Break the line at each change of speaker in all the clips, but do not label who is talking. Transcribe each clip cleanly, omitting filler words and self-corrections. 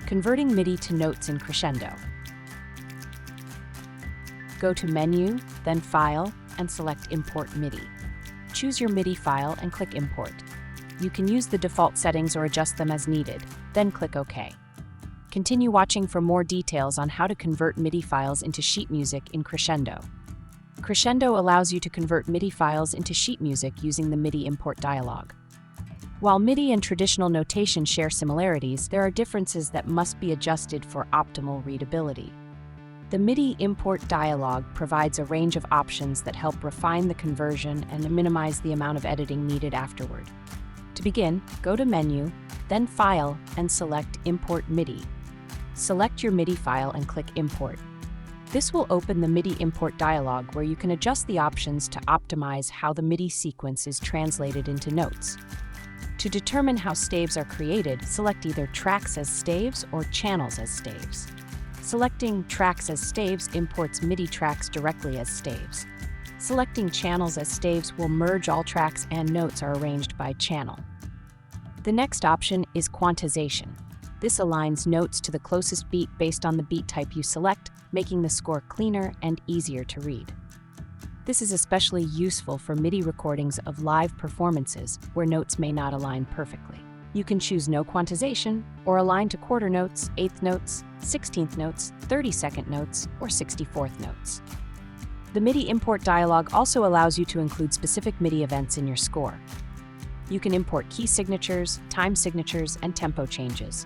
Converting MIDI to notes in Crescendo. Go to Menu, then File, and select Import MIDI. Choose your MIDI file and click Import. You can use the default settings or adjust them as needed, then click OK. Continue watching for more details on how to convert MIDI files into sheet music in Crescendo. Crescendo allows you to convert MIDI files into sheet music using the MIDI Import Dialog. While MIDI and traditional notation share similarities, there are differences that must be adjusted for optimal readability. The MIDI Import Dialog provides a range of options that help refine the conversion and minimize the amount of editing needed afterward. To begin, go to Menu, then File, and select Import MIDI. Select your MIDI file and click Import. This will open the MIDI Import Dialog where you can adjust the options to optimize how the MIDI sequence is translated into notes. To determine how staves are created, select either tracks as staves or channels as staves. Selecting tracks as staves imports MIDI tracks directly as staves. Selecting channels as staves will merge all tracks and notes are arranged by channel. The next option is quantization. This aligns notes to the closest beat based on the beat type you select, making the score cleaner and easier to read. This is especially useful for MIDI recordings of live performances where notes may not align perfectly. You can choose no quantization or align to quarter notes, eighth notes, 16th notes, 32nd notes, or 64th notes. The MIDI Import Dialog also allows you to include specific MIDI events in your score. You can import key signatures, time signatures, and tempo changes.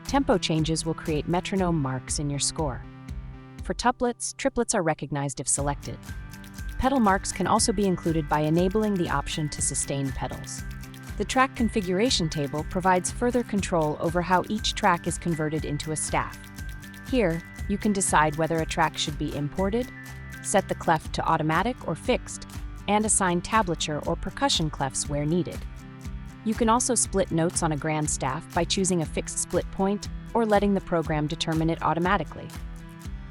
Tempo changes will create metronome marks in your score. For tuplets, triplets are recognized if selected. Pedal marks can also be included by enabling the option to sustain pedals. The track configuration table provides further control over how each track is converted into a staff. Here, you can decide whether a track should be imported, set the clef to automatic or fixed, and assign tablature or percussion clefs where needed. You can also split notes on a grand staff by choosing a fixed split point or letting the program determine it automatically.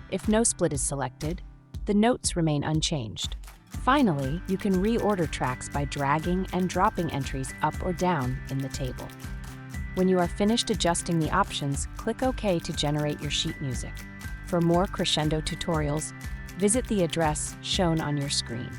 If no split is selected, the notes remain unchanged. Finally, you can reorder tracks by dragging and dropping entries up or down in the table. When you are finished adjusting the options, click OK to generate your sheet music. For more Crescendo tutorials, visit the address shown on your screen.